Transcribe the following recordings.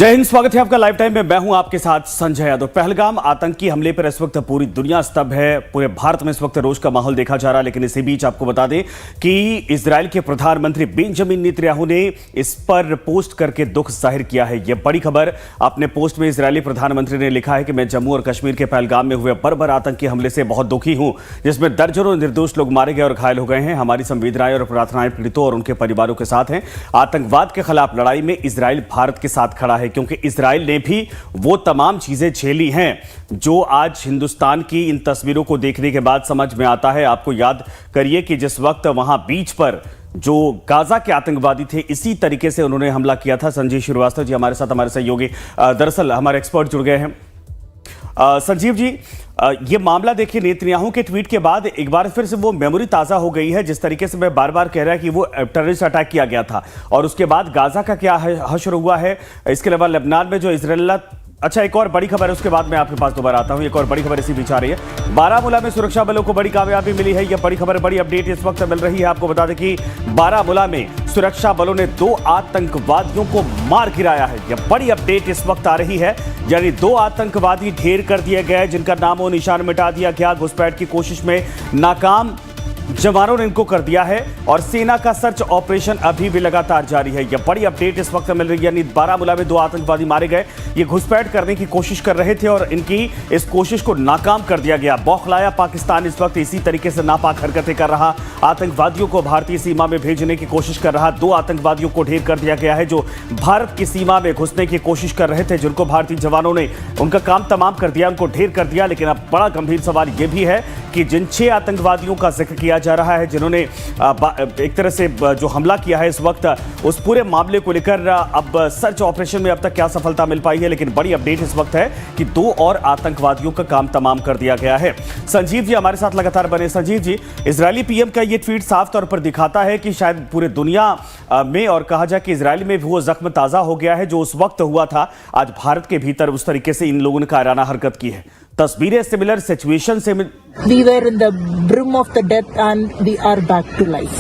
जय हिंद, स्वागत है आपका लाइव टाइम में। मैं हूं आपके साथ संजय यादव। पहलगाम आतंकी हमले पर इस वक्त पूरी दुनिया स्तब्ध है। पूरे भारत में इस वक्त रोष का माहौल देखा जा रहा है। लेकिन इसी बीच आपको बता दें कि इजराइल के प्रधानमंत्री बेंजामिन नेतन्याहू ने इस पर पोस्ट करके दुख जाहिर किया है। यह बड़ी खबर। अपने पोस्ट में इजरायली प्रधानमंत्री ने लिखा है कि मैं जम्मू और कश्मीर के पहलगाम में हुए बर्बर आतंकी हमले से बहुत दुखी हूं, जिसमें दर्जनों निर्दोष लोग मारे गए और घायल हो गए हैं। हमारी संवेदनाएं और प्रार्थनाएं पीड़ितों और उनके परिवारों के साथ हैं। आतंकवाद के खिलाफ लड़ाई में इजराइल भारत के साथ खड़ा है, क्योंकि इजराइल ने भी वो तमाम चीजें झेली हैं जो आज हिंदुस्तान की इन तस्वीरों को देखने के बाद समझ में आता है। आपको याद करिए कि जिस वक्त वहां बीच पर जो गाजा के आतंकवादी थे, इसी तरीके से उन्होंने हमला किया था। संजीव श्रीवास्तव जी हमारे साथ, हमारे सहयोगी, दरअसल हमारे एक्सपर्ट जुड़ गए हैं। संजीव जी, ये मामला देखिए, नेतन्याहू के ट्वीट के बाद एक बार फिर से वो मेमोरी ताज़ा हो गई है। जिस तरीके से मैं बार बार कह रहा है कि वो टेररिस्ट अटैक किया गया था, और उसके बाद गाजा का क्या हश्र हुआ है। इसके अलावा लेबनान में जो इजराइल, अच्छा एक और बड़ी खबर है, उसके बाद मैं आपके पास दोबारा आता हूं। एक और बड़ी खबर इसी बीच आ रही है। बारामूला में सुरक्षा बलों को बड़ी कामयाबी मिली है। यह बड़ी खबर, बड़ी अपडेट इस वक्त मिल रही है। आपको बता दें कि बारामूला में सुरक्षा बलों ने 2 आतंकवादियों को मार गिराया है। यह बड़ी अपडेट इस वक्त आ रही है। यानी 2 आतंकवादी ढेर कर दिए गए, जिनका नामो निशान मिटा दिया गया। घुसपैठ की कोशिश में नाकाम जवानों ने इनको कर दिया है, और सेना का सर्च ऑपरेशन अभी भी लगातार जारी है। यह बड़ी अपडेट इस वक्त मिल रही है। यानी बारामूला में 2 आतंकवादी मारे गए। ये घुसपैठ करने की कोशिश कर रहे थे और इनकी इस कोशिश को नाकाम कर दिया गया। बौखलाया पाकिस्तान इस वक्त इसी तरीके से नापाक हरकतें कर रहा। आतंकवादियों को भारतीय सीमा में भेजने की कोशिश कर रहा। 2 आतंकवादियों को ढेर कर दिया गया है जो भारत की सीमा में घुसने की कोशिश कर रहे थे, जिनको भारतीय जवानों ने उनका काम तमाम कर दिया, उनको ढेर कर दिया। लेकिन अब बड़ा गंभीर सवाल यह भी है कि जिन 6 आतंकवादियों का जिक्र किया जा रहा है, जिन्होंने एक तरह से जो हमला किया है इस वक्त, उस पूरे मामले को लेकर अब सर्च ऑपरेशन में अब तक क्या सफलता मिल पाई है। लेकिन बड़ी अपडेट इस वक्त है कि 2 और आतंकवादियों का काम तमाम कर दिया गया है। संजीव जी हमारे साथ लगातार बने। संजीव जी, इजरायली पीएम का ये ट्वीट साफ तौर पर दिखाता है कि शायद पूरे दुनिया में, और कहा जाए कि इजरायल में भी वो जख्म ताजा हो गया है जो उस वक्त हुआ था। आज भारत के भीतर उस तरीके से इन लोगों ने कायराना हरकत की है। तस्वीरें सिमिलर सिचुएशन से We were in the brim of the death and we are back to life.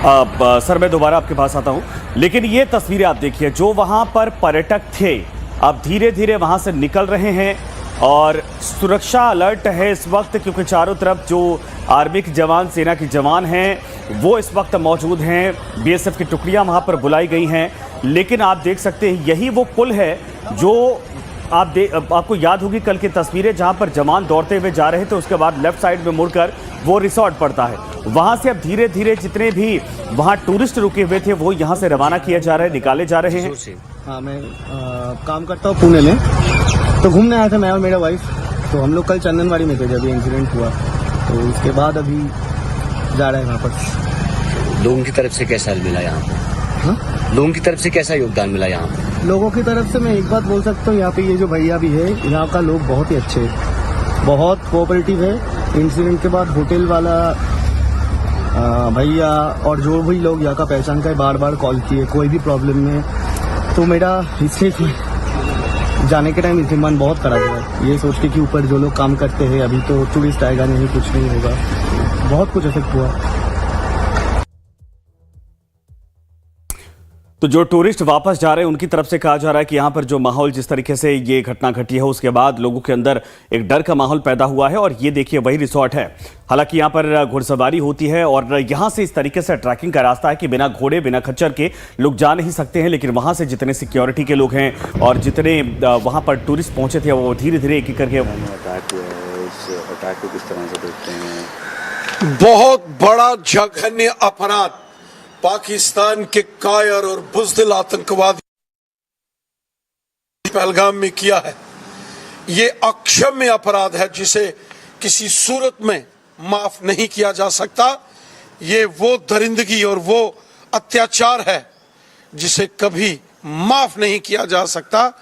अब सर मैं दोबारा आपके पास आता हूं, लेकिन ये तस्वीरें आप देखिए, जो वहां पर पर्यटक थे अब धीरे धीरे वहां से निकल रहे हैं, और सुरक्षा अलर्ट है इस वक्त, क्योंकि चारों तरफ जो आर्मी के जवान, सेना के जवान हैं, वो इस वक्त मौजूद हैं। बीएसएफ की टुकड़ियां वहां पर बुलाई गई हैं। लेकिन आप देख सकते हैं, यही वो पुल है जो आपको याद होगी कल की तस्वीरें, जहां पर जवान दौड़ते हुए जा रहे थे। उसके बाद लेफ्ट साइड में मुड़कर वो रिसोर्ट पड़ता है। वहां से अब धीरे धीरे जितने भी वहां टूरिस्ट रुके हुए थे वो यहां से रवाना किए जा रहे हैं, निकाले जा रहे हैं। हाँ, मैं काम करता हूँ पुणे में, तो घूमने आया था मैं और मेरा वाइफ। तो हम लोग कल चंदनवाड़ी में थे जब ये इंसिडेंट हुआ, तो उसके बाद अभी जा रहे हैं वापस। लोगों की तरफ से कैसा मिला यहाँ पे? हाँ? लोगों की तरफ से कैसा योगदान मिला यहाँ पे? लोगों की तरफ से मैं एक बात बोल सकता हूँ, यहाँ पे ये जो भैया भी है, यहाँ का लोग बहुत ही अच्छे, बहुत कोऑपरेटिव है। इंसिडेंट के बाद होटल वाला भैया और जो भी लोग यहाँ का पहचान का बार बार कॉल किए कोई भी प्रॉब्लम में। तो मेरा इससे जाने के टाइम मन बहुत खराब हुआ, ये सोच के कि ऊपर जो लोग काम करते हैं, अभी तो टूरिस्ट आएगा नहीं, कुछ नहीं होगा, बहुत कुछ इफेक्ट हुआ। तो जो टूरिस्ट वापस जा रहे हैं उनकी तरफ से कहा जा रहा है कि यहाँ पर जो माहौल, जिस तरीके से ये घटना घटी है, उसके बाद लोगों के अंदर एक डर का माहौल पैदा हुआ है। और ये देखिए वही रिसोर्ट है। हालांकि यहाँ पर घुड़सवारी होती है, और यहाँ से इस तरीके से ट्रैकिंग का रास्ता है कि बिना घोड़े, बिना खच्चर के लोग जा नहीं सकते हैं। लेकिन वहाँ से जितने सिक्योरिटी के लोग हैं और जितने वहाँ पर टूरिस्ट पहुँचे थे, वो धीरे धीरे एक एक करके अटैक को किस तरह से देखते हैं? बहुत बड़ा जघन्य अपराध पाकिस्तान के कायर और बुज़दिल आतंकवादी पहलगाम में किया है। ये अक्षम्य अपराध है जिसे किसी सूरत में माफ नहीं किया जा सकता। ये वो दरिंदगी और वो अत्याचार है जिसे कभी माफ नहीं किया जा सकता।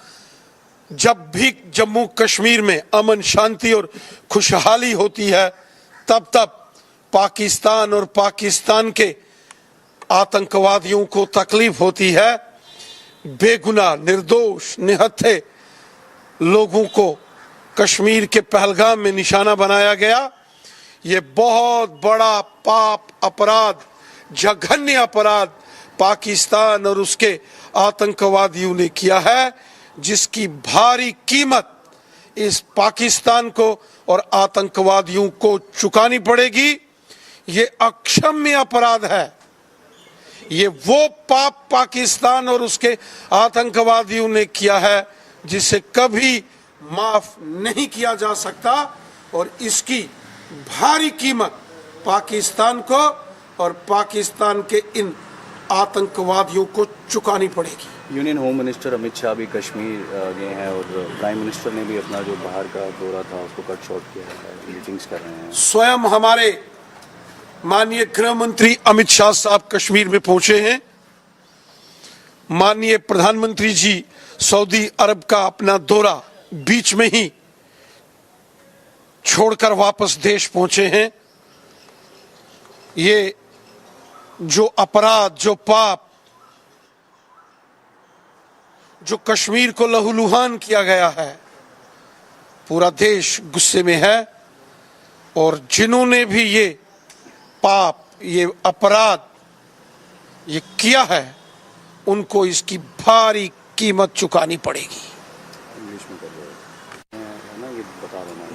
जब भी जम्मू कश्मीर में अमन, शांति और खुशहाली होती है, तब पाकिस्तान और पाकिस्तान के आतंकवादियों को तकलीफ होती है। बेगुनाह, निर्दोष, निहत्थे लोगों को कश्मीर के पहलगाम में निशाना बनाया गया। ये बहुत बड़ा पाप, अपराध जघन्य अपराध पाकिस्तान और उसके आतंकवादियों ने किया है, जिसकी भारी कीमत इस पाकिस्तान को और आतंकवादियों को चुकानी पड़ेगी। ये अक्षम्य अपराध है। ये वो पाप पाकिस्तान और उसके आतंकवादियों ने किया है जिसे कभी माफ नहीं किया जा सकता, और इसकी भारी कीमत पाकिस्तान को और पाकिस्तान के इन आतंकवादियों को चुकानी पड़ेगी। Union home minister Amit Shah भी कश्मीर गए हैं और प्राइम मिनिस्टर ने भी अपना जो बाहर का दौरा था उसको कट शॉर्ट किया है, मीटिंग्स कर रहे हैं। स्वयं हमारे माननीय गृह मंत्री अमित शाह साहब कश्मीर में पहुंचे हैं। माननीय प्रधानमंत्री जी सऊदी अरब का अपना दौरा बीच में ही छोड़कर वापस देश पहुंचे हैं। ये जो अपराध, जो पाप, जो कश्मीर को लहूलुहान किया गया है, पूरा देश गुस्से में है, और जिन्होंने भी ये पाप, ये अपराध ये किया है, उनको इसकी भारी कीमत चुकानी पड़ेगी। इंग्लिश में कर रहे हैं ना, ये बता देना।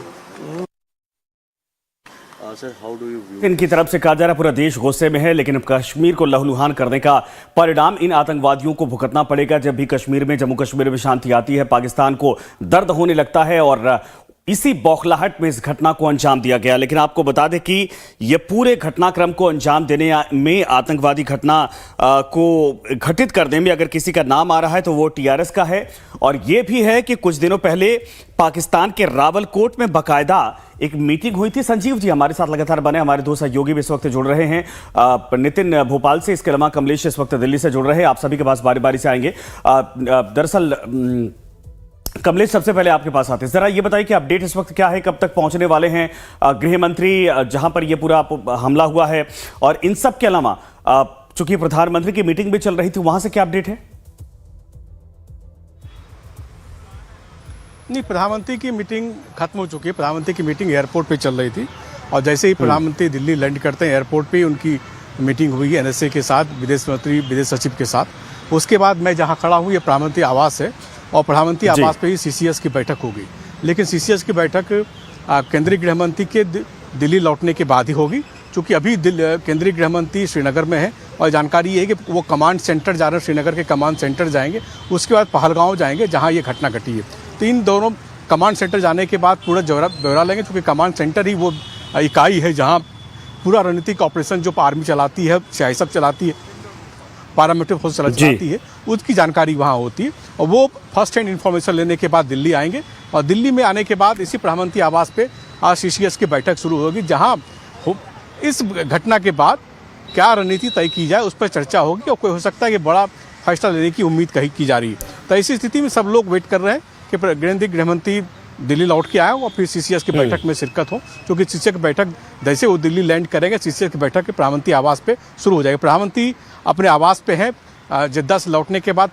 Sir, how do you view? इनकी तरफ से कहा जा रहा पूरा देश गुस्से में है, लेकिन अब कश्मीर को लहूलुहान करने का परिणाम इन आतंकवादियों को भुगतना पड़ेगा। जब भी कश्मीर में, जम्मू कश्मीर में शांति आती है, पाकिस्तान को दर्द होने लगता है, और इसी बौखलाहट में इस घटना को अंजाम दिया गया। लेकिन आपको बता दें कि यह पूरे घटनाक्रम को अंजाम देने में, आतंकवादी घटना को घटित करने में अगर किसी का नाम आ रहा है तो वो टीआरएस का है। और यह भी है कि कुछ दिनों पहले पाकिस्तान के रावलकोट में बाकायदा एक मीटिंग हुई थी। संजीव जी हमारे साथ लगातार बने, हमारे दो सहयोगी भी इस वक्त जुड़ रहे हैं। नितिन भोपाल से, इसके अलावा कमलेश इस वक्त दिल्ली से जुड़ रहे हैं। आप सभी के पास बारी बारी से आएंगे। दरअसल कमलेश, सबसे पहले आपके पास आते हैं, जरा ये बताइए कि अपडेट इस वक्त क्या है, कब तक पहुंचने वाले हैं गृह मंत्री जहां पर यह पूरा हमला हुआ है, और इन सब के अलावा चूंकि प्रधानमंत्री की मीटिंग भी चल रही थी, वहां से क्या अपडेट है? नहीं, प्रधानमंत्री की मीटिंग खत्म हो चुकी है। प्रधानमंत्री की मीटिंग एयरपोर्ट पे चल रही थी, और जैसे ही प्रधानमंत्री दिल्ली लैंड करते हैं, एयरपोर्ट पे उनकी मीटिंग हुई एनएसए के साथ, विदेश मंत्री, विदेश सचिव के साथ। उसके बाद मैं जहां खड़ा हूं, ये प्रधानमंत्री आवास है, और प्रधानमंत्री आवास पे ही सीसीएस की बैठक होगी। लेकिन सीसीएस की बैठक केंद्रीय गृह मंत्री के दिल्ली लौटने के बाद ही होगी, क्योंकि अभी केंद्रीय गृह मंत्री श्रीनगर में है, और जानकारी ये है कि वो कमांड सेंटर जा रहे हैं, श्रीनगर के कमांड सेंटर जाएंगे, उसके बाद पहलगांव जाएंगे जहां ये घटना घटी है। तो इन दोनों कमांड सेंटर जाने के बाद पूरा ब्यौरा लेंगे, क्योंकि कमांड सेंटर ही वो इकाई है जहाँ पूरा रणनीतिक ऑपरेशन जो आर्मी चलाती है, सीआईएसएफ चलाती है, पैरामिलिट्री फोर्स चलाती है, उसकी जानकारी वहाँ होती है। और वो फर्स्ट हैंड इन्फॉर्मेशन लेने के बाद दिल्ली आएंगे, और दिल्ली में आने के बाद इसी प्रधानमंत्री आवास पे आज सीसीएस की बैठक शुरू होगी, जहाँ इस घटना के बाद क्या रणनीति तय की जाए उस पर चर्चा होगी, और कोई हो सकता है कि बड़ा फैसला लेने की उम्मीद की जा रही है। तो ऐसी स्थिति में सब लोग वेट कर रहे हैं कि गृह मंत्री दिल्ली लौट के आए और फिर सीसीएस की बैठक में शिरकत हो, क्योंकि सीसीएस की बैठक जैसे वो दिल्ली लैंड करेंगे, सीसीएस की बैठक प्रधानमंत्री आवास पे शुरू हो जाएगी। प्रधानमंत्री अपने आवास पे हैं। जद्दा से लौटने के बाद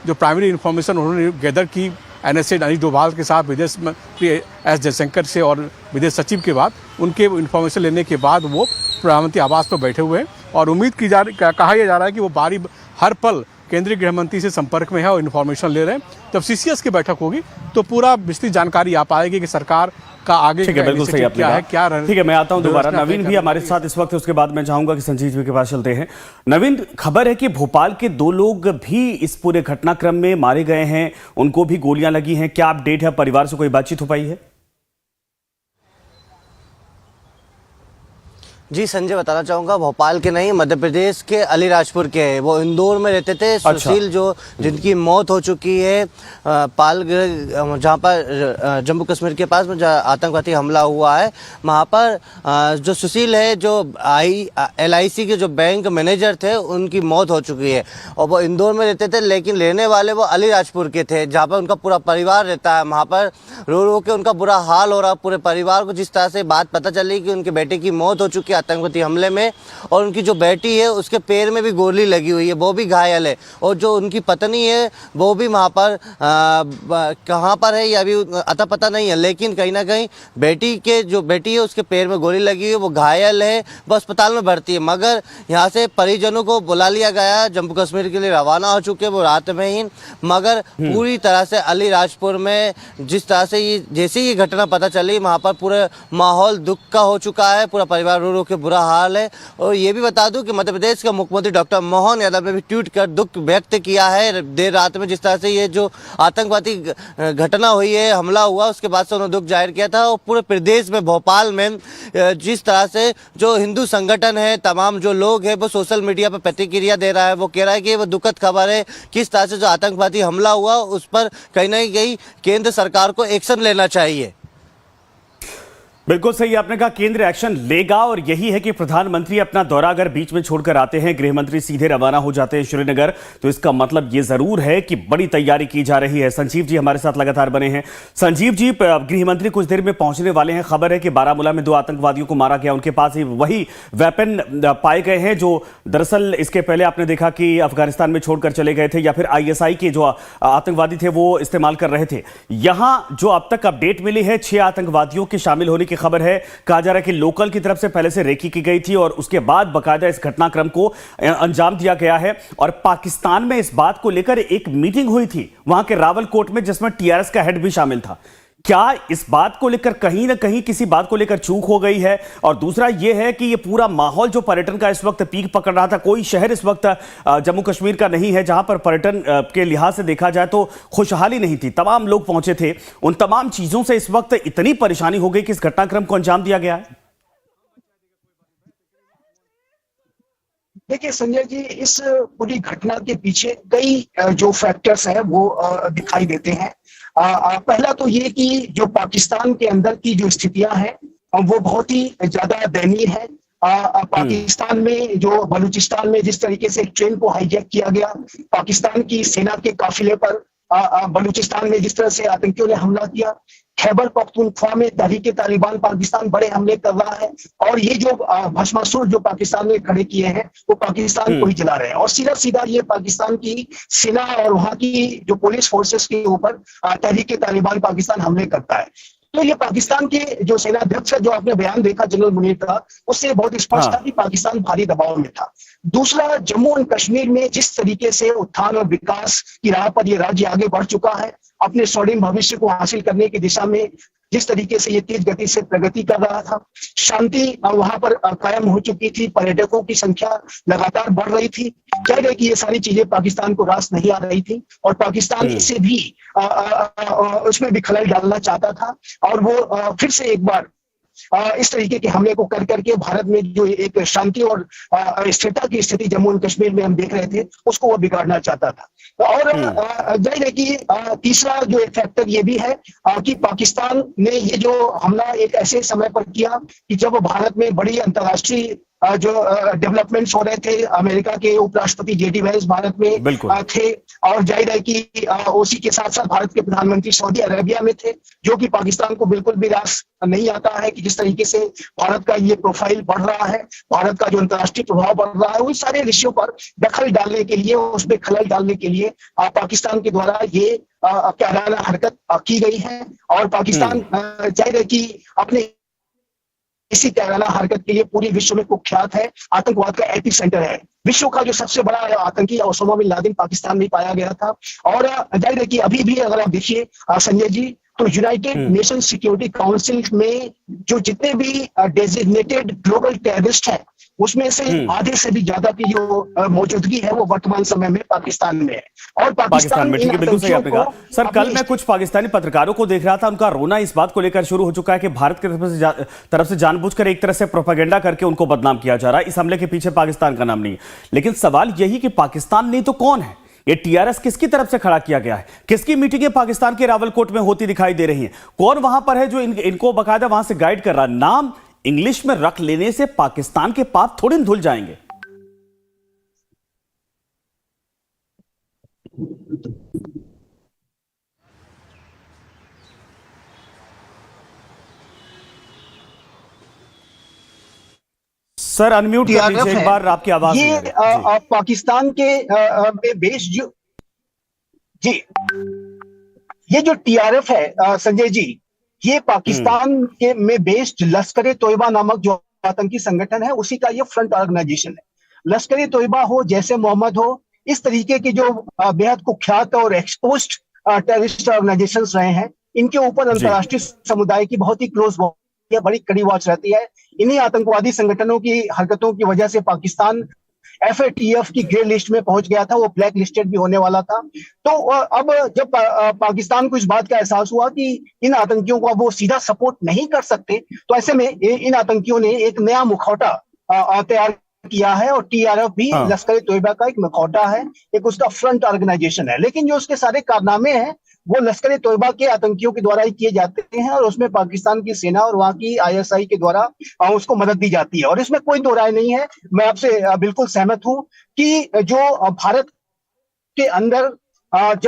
जो प्राइमरी इन्फॉर्मेशन उन्होंने गैदर की एनएसए अनिल डोभाल के साथ, विदेश मंत्री एस जयशंकर से और विदेश सचिव के बाद, उनके इन्फॉर्मेशन लेने के बाद वो प्रधानमंत्री आवास पर बैठे हुए हैं, और उम्मीद कहा यह जा रहा है कि वो हर पल केंद्रीय गृह मंत्री से संपर्क में है और इन्फॉर्मेशन ले रहे हैं। जब सीसीएस की बैठक होगी तो पूरा विस्तृत जानकारी आ पाएगी कि सरकार का आगे ठीक है, बिल्कुल सही आपने कहा। क्या ठीक है, मैं आता हूं दोबारा। नवीन भी हमारे साथ इस वक्त, उसके बाद मैं चाहूंगा कि संजीव जी के पास चलते हैं। नवीन, खबर है कि भोपाल के 2 लोग भी इस पूरे घटनाक्रम में मारे गए हैं, उनको भी गोलियां लगी हैं। क्या अपडेट है? परिवार से कोई बातचीत हो पाई है? जी संजय, बताना चाहूँगा भोपाल के नहीं, मध्य प्रदेश के अलीराजपुर के हैं। वो इंदौर में रहते थे। सुशील जो जिनकी मौत हो चुकी है पालगढ़, जहाँ पर जम्मू कश्मीर के पास में जहाँ आतंकवादी हमला हुआ है, वहाँ पर जो सुशील है, जो LIC के जो बैंक मैनेजर थे, उनकी मौत हो चुकी है। और वो इंदौर में रहते थे, लेकिन रहने वाले वो अलीराजपुर के थे, जहाँ पर उनका पूरा परिवार रहता है। वहाँ पर रो रो के उनका बुरा हाल हो रहा पूरे परिवार को। जिस तरह से बात पता चली कि उनके बेटे की मौत हो चुकी है आतंकवादी हमले में, और उनकी जो बेटी है उसके पैर में भी गोली लगी हुई है, वो भी घायल है, और जो उनकी पत्नी है वो भी वहाँ पर कहाँ पर है ये अभी अता पता नहीं है, लेकिन कहीं ना कहीं बेटी है उसके पैर में गोली लगी हुई है, वो घायल है, वो अस्पताल में भर्ती है। मगर यहाँ से परिजनों को बुला लिया गया, जम्मू कश्मीर के लिए रवाना हो चुके वो रात में ही। मगर पूरी तरह से अलीराजपुर में जिस तरह से जैसे ये घटना पता चली, वहाँ पर पूरा माहौल दुख का हो चुका है, पूरा परिवार रो रो के बुरा हाल है। और ये भी बता दूं कि मध्य प्रदेश का मुख्यमंत्री डॉक्टर मोहन यादव ने भी ट्वीट कर दुख व्यक्त किया है देर रात में, जिस तरह से ये जो आतंकवादी घटना हुई है, हमला हुआ, उसके बाद से उन्होंने दुख जाहिर किया था। और पूरे प्रदेश में, भोपाल में जिस तरह से जो हिंदू संगठन है, तमाम जो लोग हैं, वो सोशल मीडिया पर प्रतिक्रिया दे रहा है, वो कह रहा है कि वो दुखद खबर है, किस तरह से जो आतंकवादी हमला हुआ उस पर कहीं ना कहीं केंद्र सरकार को एक्शन लेना चाहिए। बिल्कुल सही आपने कहा, केंद्र एक्शन लेगा, और यही है कि प्रधानमंत्री अपना दौरा अगर बीच में छोड़कर आते हैं, गृह मंत्री सीधे रवाना हो जाते हैं श्रीनगर, तो इसका मतलब ये जरूर है कि बड़ी तैयारी की जा रही है। संजीव जी हमारे साथ लगातार बने हैं। संजीव जी, गृह मंत्री कुछ देर में पहुंचने वाले हैं। खबर है कि बारामूला में 2 आतंकवादियों को मारा गया, उनके पास ही वही वेपन पाए गए हैं जो दरअसल इसके पहले आपने देखा कि अफगानिस्तान में छोड़कर चले गए थे, या फिर ISI के जो आतंकवादी थे वो इस्तेमाल कर रहे थे। यहां जो अब तक अपडेट मिली है, 6 आतंकवादियों के शामिल होने की खबर है। कहा जा रहा है कि लोकल की तरफ से पहले से रेकी की गई थी और उसके बाद बकायदा इस घटनाक्रम को अंजाम दिया गया है। और पाकिस्तान में इस बात को लेकर एक मीटिंग हुई थी वहां के रावलकोट में, जिसमें TRS का हेड भी शामिल था। क्या इस बात को लेकर कहीं ना कहीं किसी बात को लेकर चूक हो गई है? और दूसरा यह है कि यह पूरा माहौल जो पर्यटन का इस वक्त पीक पकड़ रहा था, कोई शहर इस वक्त जम्मू कश्मीर का नहीं है जहां पर पर्यटन के लिहाज से देखा जाए तो खुशहाली नहीं थी, तमाम लोग पहुंचे थे। उन तमाम चीजों से इस वक्त इतनी परेशानी हो गई कि इस घटनाक्रम को अंजाम दिया गया है। देखिए संजय जी, इस पूरी घटना के पीछे कई जो फैक्टर्स हैं वो दिखाई देते हैं। पहला तो ये कि जो पाकिस्तान के अंदर की जो स्थितियां हैं वो बहुत ही ज्यादा दयनीय है। पाकिस्तान में जो बलूचिस्तान में जिस तरीके से एक ट्रेन को हाईजैक किया गया, पाकिस्तान की सेना के काफिले पर बलूचिस्तान में जिस तरह से आतंकियों ने हमला किया, खैबर पख्तूनख्वा में तहरीके तालिबान पाकिस्तान बड़े हमले कर रहा है, और ये जो भस्मासुर जो पाकिस्तान ने खड़े किए हैं वो पाकिस्तान को ही जला रहे हैं, और सीधा सीधा ये पाकिस्तान की सेना और वहां की जो पुलिस फोर्सेस के ऊपर तहरीके तालिबान पाकिस्तान हमले करता है। तो ये पाकिस्तान के जो सेनाध्यक्ष का जो आपने बयान देखा जनरल मुनीर का, उससे बहुत स्पष्ट था कि पाकिस्तान भारी दबाव में था। दूसरा, जम्मू एंड कश्मीर में जिस तरीके से उत्थान और विकास की राह पर ये राज्य आगे बढ़ चुका है, अपने स्वर्णिम भविष्य को हासिल करने की दिशा में जिस तरीके से ये तेज गति से प्रगति कर रहा था, शांति वहां पर कायम हो चुकी थी, पर्यटकों की संख्या लगातार बढ़ रही थी। क्या है कि ये सारी चीजें पाकिस्तान को रास नहीं आ रही थी, और पाकिस्तान इसे भी उसमें भी खलल डालना चाहता था, और वो फिर से एक बार इस तरीके के हमले को कर करके भारत में जो एक शांति और स्थिरता की स्थिति जम्मू एंड कश्मीर में हम देख रहे थे, उसको वो बिगाड़ना चाहता था। और जाहिर है कि तीसरा जो एक फैक्टर ये भी है कि पाकिस्तान ने ये जो हमला एक ऐसे समय पर किया कि जब भारत में बड़ी अंतर्राष्ट्रीय जो डेवलपमेंट्स हो रहे थे, अमेरिका के उपराष्ट्रपति JD वैंस भारत में थे, और जाहिर है कि उसी के साथ साथ भारत के प्रधानमंत्री सऊदी अरेबिया में थे, जो कि पाकिस्तान को बिल्कुल भी रास नहीं आता है कि जिस तरीके से भारत का ये प्रोफाइल बढ़ रहा है, भारत का जो अंतर्राष्ट्रीय प्रभाव बढ़ रहा है, उन सारे विषयों पर दखल डालने के लिए, उसमें खलल डालने के लिए पाकिस्तान के द्वारा ये कायराना हरकत की गई है। और पाकिस्तान जाहिर है कि अपने इसी कायराना हरकत के लिए पूरे विश्व में कुख्यात है, आतंकवाद का एपी सेंटर है। विश्व का जो सबसे बड़ा आतंकी ओसामा बिन लादेन पाकिस्तान में पाया गया था। और जाहिर है कि अभी भी अगर आप देखिए संजय जी, तो यूनाइटेड नेशन सिक्योरिटी काउंसिल में जो जितने भी डेजिग्नेटेड ग्लोबल टेररिस्ट हैं, उसमें से आधे से भी ज्यादा की जो मौजूदगी है वो वर्तमान समय में पाकिस्तान में है। और पाकिस्तान में, ठीक है, बिल्कुल सही आपने कहा सर। कल मैं कुछ पाकिस्तानी पत्रकारों को देख रहा था, उनका रोना इस बात को लेकर शुरू हो चुका है कि भारत की तरफ से जानबूझकर एक तरह से प्रोपेगेंडा करके उनको बदनाम किया जा रहा है। इस हमले के पीछे पाकिस्तान का नाम नहीं है, लेकिन सवाल यही कि पाकिस्तान नहीं तो कौन है? ये TRS किसकी तरफ से खड़ा किया गया है? किसकी मीटिंगें पाकिस्तान के रावलकोट में होती दिखाई दे रही हैं? कौन वहां पर है जो इनको बाकायदा वहां से गाइड कर रहा है? नाम इंग्लिश में रख लेने से पाकिस्तान के पाप थोड़े धुल जाएंगे। सर अनम्यूट कर TRF लीजिए एक है, बार, आपकी आवाज नहीं ये आ रही। जी। पाकिस्तान के में बेस्ड जो जी ये जो TRF है संजय जी, ये पाकिस्तान के में बेस्ड लश्कर तोयबा नामक जो आतंकी संगठन है उसी का ये फ्रंट ऑर्गेनाइजेशन है। लश्कर तोयबा हो, जैसे मोहम्मद हो, इस तरीके के जो बेहद कुख्यात और एक्सपोज्ड टेररिस्ट ऑर्गेनाइजेशंस रहे हैं, इनके ऊपर अंतर्राष्ट्रीय समुदाय की बहुत ही क्लोज बड़ी कड़ी वॉच रहती है। इन्हीं आतंकवादी संगठनों की हरकतों की वजह से पाकिस्तान FATF की ग्रे लिस्ट में पहुंच गया था, वो ब्लैक लिस्टेड भी होने वाला था। तो अब जब पाकिस्तान को इस बात का एहसास हुआ कि इन आतंकियों को अब वो सीधा सपोर्ट नहीं कर सकते, तो ऐसे में इन आतंकियों ने एक नया मुखौटा तैयार किया है, और TRF भी लश्कर तोयबा का एक मुखौटा है, एक उसका फ्रंट ऑर्गेनाइजेशन है। लेकिन जो उसके सारे कारनामे हैं वो लश्कर तोयबा के आतंकियों के द्वारा ही किए जाते हैं, और उसमें पाकिस्तान की सेना और वहां की ISI के द्वारा उसको मदद दी जाती है। और इसमें कोई दो राय नहीं है, मैं आपसे बिल्कुल सहमत हूं कि जो भारत के अंदर जब